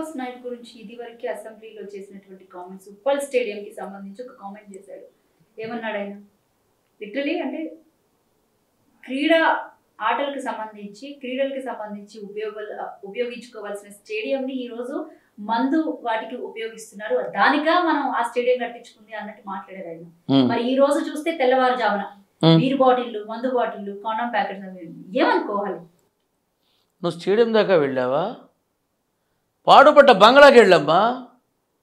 శ్రీనివాస్ నాయుడు గురించి ఇదివరకే అసెంబ్లీలో చేసినటువంటి కామెంట్స్, ఉప్పల్ స్టేడియం కి సంబంధించి ఒక కామెంట్ చేశాడు. ఏమన్నాడు ఆయన? లిటరలీ అంటే క్రీడా ఆటలకు సంబంధించి ఉపయోగించుకోవాల్సిన స్టేడియంని ఈ రోజు మందు వాటికి ఉపయోగిస్తున్నారు, దానిగా మనం ఆ స్టేడియం కట్టించుకుంది అన్నట్టు మాట్లాడారు ఆయన. మరి ఈ రోజు చూస్తే తెల్లవారుజామున బీర్ బాటిల్లు, మందు బాటిల్లు, కాండం ప్యాకెట్స్ ఏమనుకోవాలి? నువ్వు స్టేడియం దాకా వెళ్ళావా? పాడుపడ్డ బంగ్లాకి వెళ్ళమ్మా,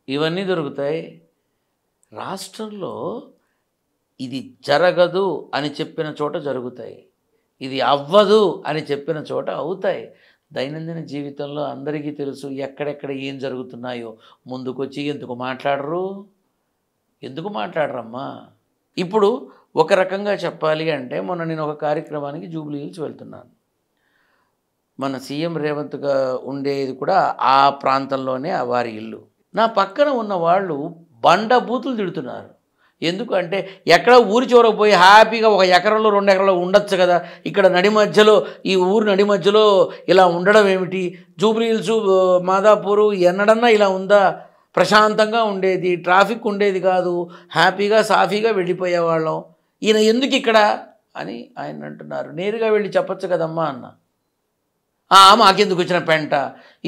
ఇవన్నీ దొరుకుతాయి. రాష్ట్రంలో ఇది జరగదు అని చెప్పిన చోట జరుగుతాయి, ఇది అవ్వదు అని చెప్పిన చోట అవుతాయి. దైనందిన జీవితంలో అందరికీ తెలుసు ఎక్కడెక్కడ ఏం జరుగుతున్నాయో. ముందుకొచ్చి ఎందుకు మాట్లాడరమ్మా? ఇప్పుడు ఒక రకంగా చెప్పాలి అంటే, మొన్న నేను ఒక కార్యక్రమానికి జూబ్లీ హిల్స్ వెళ్తున్నాను. మన సీఎం రేవంత్గా ఉండేది కూడా ఆ ప్రాంతంలోనే వారి ఇల్లు. నా పక్కన ఉన్న వాళ్ళు బండబూతులు తిడుతున్నారు. ఎందుకంటే ఎక్కడ ఊరి చివరకు పోయి హ్యాపీగా 1 ఎకరంలో 2 ఎకరాలు ఉండొచ్చు కదా, ఇక్కడ నడి మధ్యలో, ఈ ఊరు నడి మధ్యలో ఇలా ఉండడం ఏమిటి? జూబ్లీ హిల్స్, మాదాపూరు ఎన్నడన్నా ఇలా ఉందా? ప్రశాంతంగా ఉండేది, ట్రాఫిక్ ఉండేది కాదు, హ్యాపీగా సాఫీగా వెళ్ళిపోయేవాళ్ళం. ఈయన ఎందుకు ఇక్కడ అని ఆయన అంటున్నారు. నేరుగా వెళ్ళి చెప్పచ్చు కదమ్మా అన్న. మాకెందుకు వచ్చిన పెంట,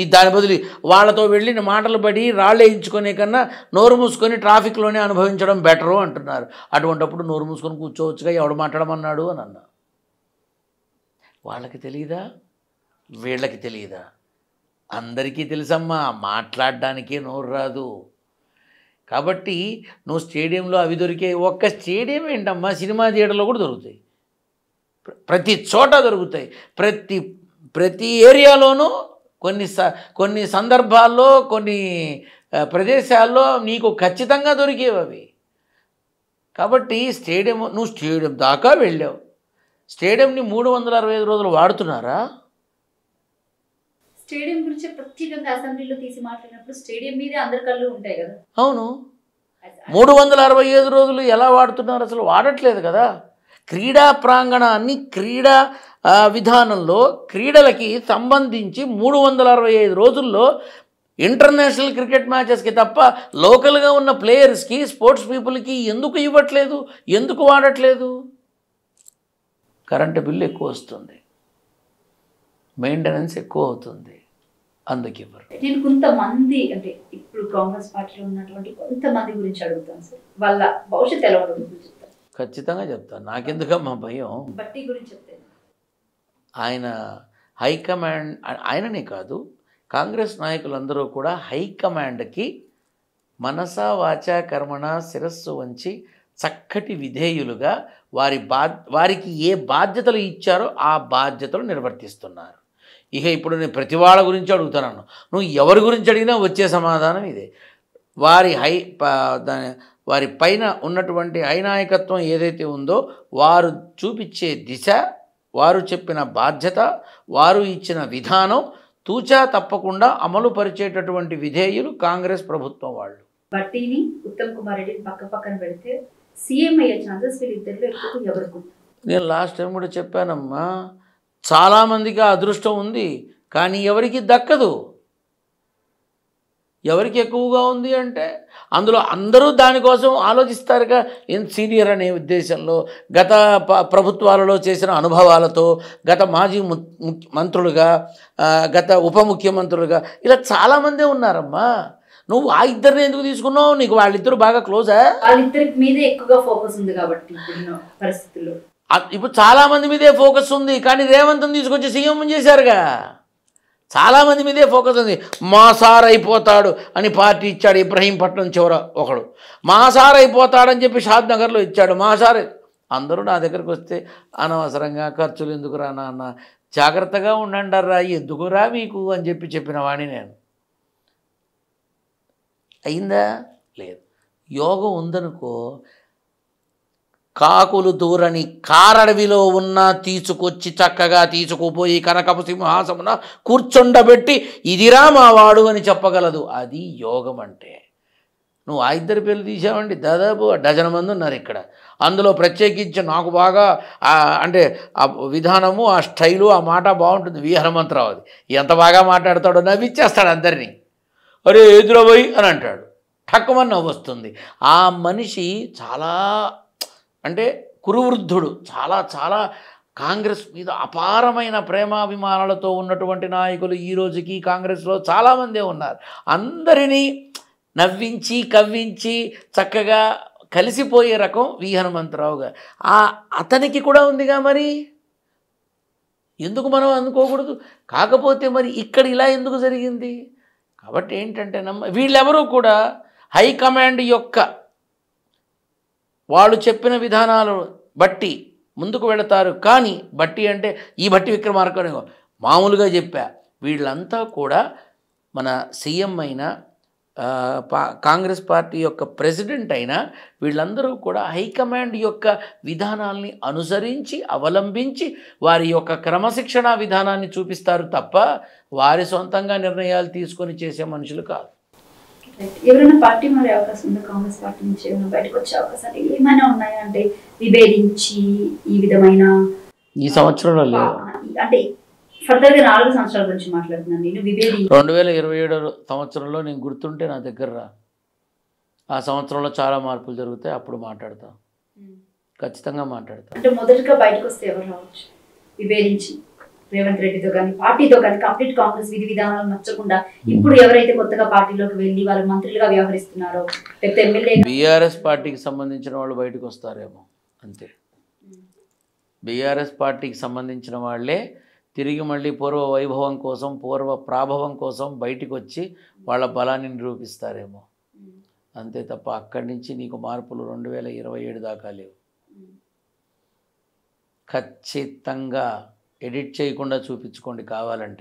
ఈ దాని బదులు వాళ్ళతో వెళ్ళిన మాటలు పడి రాళ్ళు వేయించుకునే కన్నా నోరు మూసుకొని ట్రాఫిక్లోనే అనుభవించడం బెటరు అంటున్నారు. అటువంటిప్పుడు నోరు మూసుకొని కూర్చోవచ్చుగా, ఎవడు మాట్లాడమన్నాడు అని అన్న. వాళ్ళకి తెలియదా? వీళ్ళకి తెలియదా? అందరికీ తెలుసమ్మా, మాట్లాడడానికే నోరు రాదు. కాబట్టి నువ్వు స్టేడియంలో అవి దొరికే, ఒక్క స్టేడియం ఏంటమ్మా, సినిమా థియేటర్లో కూడా దొరుకుతాయి, ప్రతి చోట దొరుకుతాయి. ప్రతి ఏరియాలోనూ కొన్ని సందర్భాల్లో కొన్ని ప్రదేశాల్లో నీకు ఖచ్చితంగా దొరికేవి అవి. కాబట్టి నువ్వు స్టేడియం దాకా వెళ్ళావు. స్టేడియంని 365 రోజులు వాడుతున్నారా? స్టేడియం గురించి ప్రత్యేకంగా అసెంబ్లీలో తీసి మాట్లాడినప్పుడు స్టేడియం మీదే అందరి కళ్ళు ఉంటాయి కదా. అవును, 365 రోజులు ఎలా వాడుతున్నారు? అసలు వాడట్లేదు కదా. క్రీడా ప్రాంగణాన్ని, క్రీడా విధానంలో క్రీడలకి సంబంధించి 365 రోజుల్లో ఇంటర్నేషనల్ క్రికెట్ మ్యాచెస్కి తప్ప లోకల్గా ఉన్న ప్లేయర్స్కి, స్పోర్ట్స్ పీపుల్కి ఎందుకు ఇవ్వట్లేదు? ఎందుకు వాడట్లేదు? కరెంటు బిల్లు ఎక్కువ వస్తుంది, మెయింటెనెన్స్ ఎక్కువ అవుతుంది, అందుకు ఇవ్వరు. నేను కొంతమంది, అంటే ఇప్పుడు కాంగ్రెస్ పార్టీలో ఉన్నటువంటి కొంతమంది గురించి అడుగుతాను సార్, వాళ్ళ భవిష్యత్తు ఎలా ఉంటుంది చెప్తాను? ఖచ్చితంగా చెప్తాను, నాకెందుకమ్మా భయం. బట్టి గురించి చెప్తాను. ఆయన హైకమాండ్, ఆయననే కాదు కాంగ్రెస్ నాయకులందరూ కూడా హైకమాండ్కి మనసా వాచా కర్మణ శిరస్సు వంచి చక్కటి విధేయులుగా వారికి ఏ బాధ్యతలు ఇచ్చారో ఆ బాధ్యతలు నిర్వర్తిస్తున్నారు. ఇక ఇప్పుడు నేను ప్రతి వాళ్ళ గురించి అడుగుతున్నాను, నువ్వు ఎవరి గురించి అడిగినా వచ్చే సమాధానం ఇదే. వారి పైన ఉన్నటువంటి హైనాయకత్వం ఏదైతే ఉందో, వారు చూపించే దిశ, వారు చెప్పిన బాధ్యత, వారు ఇచ్చిన విధానం తూచా తప్పకుండా అమలు పరిచేటటువంటి విధేయులు కాంగ్రెస్ ప్రభుత్వం వాళ్ళు. బట్టిని, ఉత్తమ్ కుమార్ రెడ్డిని పక్కన పెడితే సీఎం అయ్యే ఛాన్సెస్ వీళ్ళిద్దరిలో ఎక్కువ ఎవరికి? నేను లాస్ట్ టైం కూడా చెప్పానమ్మా, చాలామందికి అదృష్టం ఉంది కానీ ఎవరికి దక్కదు. ఎవరికి ఎక్కువగా ఉంది అంటే అందులో అందరూ దానికోసం ఆలోచిస్తారుగా. సీనియర్ అనే ఉద్దేశంలో, గత ప్రభుత్వాలలో చేసిన అనుభవాలతో, గత మాజీ మంత్రులుగా, గత ఉప ముఖ్యమంత్రులుగా ఇలా చాలామందే ఉన్నారమ్మా. నువ్వు ఆ ఇద్దరిని ఎందుకు తీసుకున్నావు? నీకు వాళ్ళిద్దరు బాగా క్లోజా? వాళ్ళిద్దరి మీదే ఎక్కువగా ఫోకస్ ఉంది కాబట్టి పరిస్థితుల్లో. ఇప్పుడు చాలామంది మీదే ఫోకస్ ఉంది కానీ రేవంత్ని తీసుకొచ్చి సీఎం చేశారుగా. చాలామంది మీదే ఫోకస్ ఉంది. మా సార్ అయిపోతాడు అని పార్టీ ఇచ్చాడు, ఇబ్రహీంపట్నం చివర ఒకడు మా సార్ అయిపోతాడని చెప్పి షాద్ నగర్లో ఇచ్చాడు. మా సార్ అందరూ నా దగ్గరికి వస్తే అనవసరంగా ఖర్చులు ఎందుకురా నాన్న, జాగ్రత్తగా ఉండండిరా, ఎందుకురా మీకు అని చెప్పిన వాడిని నేను. అయిందా? లేదు. యోగం ఉందనుకో, కాకులు దూరని కారడవిలో ఉన్న తీసుకొచ్చి చక్కగా తీసుకుపోయి కనకపు సింహాసమున కూర్చొండబెట్టి ఇదిరా మా వాడు అని చెప్పగలదు. అది యోగం అంటే. నువ్వు ఆ ఇద్దరి పేర్లు తీసావండి, దాదాపు 12 మంది ఉన్నారు ఇక్కడ. అందులో ప్రత్యేకించి నాకు బాగా అంటే ఆ విధానము, ఆ స్టైలు, ఆ మాట బాగుంటుంది వి హనుమంతరావు. అది ఎంత బాగా మాట్లాడతాడో నవ్విచ్చేస్తాడు అందరినీ. అరే ఎదురబోయి అని అంటాడు, ఠక్కుమని నవ్వు వస్తుంది. ఆ మనిషి చాలా అంటే కురువృద్ధుడు, చాలా చాలా కాంగ్రెస్ మీద అపారమైన ప్రేమాభిమానాలతో ఉన్నటువంటి నాయకులు ఈ రోజుకి కాంగ్రెస్లో చాలామందే ఉన్నారు. అందరినీ నవ్వించి కవ్వించి చక్కగా కలిసిపోయే రకం వి హనుమంతరావు గారు. అతనికి కూడా ఉందిగా, మరి ఎందుకు మనం అనుకోకూడదు? కాకపోతే మరి ఇక్కడ ఇలా ఎందుకు జరిగింది? కాబట్టి ఏంటంటే వీళ్ళెవరూ కూడా హైకమాండ్ యొక్క వాళ్ళు చెప్పిన విధానాలు బట్టి ముందుకు వెళతారు. కానీ బట్టి అంటే ఈ బట్టి విక్రమార్కని మామూలుగా చెప్పా, వీళ్ళంతా కూడా మన సీఎం అయినా కాంగ్రెస్ పార్టీ యొక్క ప్రెసిడెంట్ అయినా వీళ్ళందరూ కూడా హైకమాండ్ యొక్క విధానాల్ని అనుసరించి అవలంబించి వారి యొక్క క్రమశిక్షణా విధానాన్ని చూపిస్తారు తప్ప వారి సొంతంగా నిర్ణయాలు తీసుకొని చేసే మనుషులు కాదు. ఎవరైనా పార్టీ మారే అవకాశం ఉందా? కాంగ్రెస్ పార్టీ నుంచి ఏమైనా బయటకు వచ్చే అవకాశాలు ఏమైనా ఉన్నాయా? అంటే విభేదించి ఈ విధమైన ఈ సంవత్సరంలో లేదు. అంటే ఫర్దర్గా 4 సంవత్సరాల గురించి మాట్లాడుతున్నాను నేను. 2027 సంవత్సరంలో నేను గుర్తుంటే నా దగ్గర రా, ఆ సంవత్సరంలో చాలా మార్పులు జరుగుతాయి, అప్పుడు మాట్లాడతాం, ఖచ్చితంగా మాట్లాడతాం. అంటే మొదటిగా బయటకు వస్తే ఎవరు రావచ్చు? విభేదించి రేవంత్ రెడ్డితో కానీ పార్టీతో కానీ కంప్లీట్ కాంగ్రెస్ విధి విధానాలు నచ్చకుండా ఇప్పుడు ఎవరైతే కొత్తగా పార్టీలోకి వెళ్ళి వాళ్ళు మంత్రులుగా వ్యవహరిస్తున్నారో లేకపోతే ఎమ్మెల్యే బీఆర్ఎస్ పార్టీకి సంబంధించిన వాళ్ళు బయటకు వస్తారేమో అంతే. బీఆర్ఎస్ పార్టీకి సంబంధించిన వాళ్ళే తిరిగి మళ్ళీ పూర్వ వైభవం కోసం పూర్వ ప్రాభవం కోసం బయటికి వచ్చి వాళ్ళ బలాన్ని నిరూపిస్తారేమో అంతే తప్ప అక్కడి నుంచి నీకు మార్పులు 2027 దాకా లేవు. ఖచ్చితంగా ఎడిట్ చేయకుండా చూపించుకోండి కావాలంటే.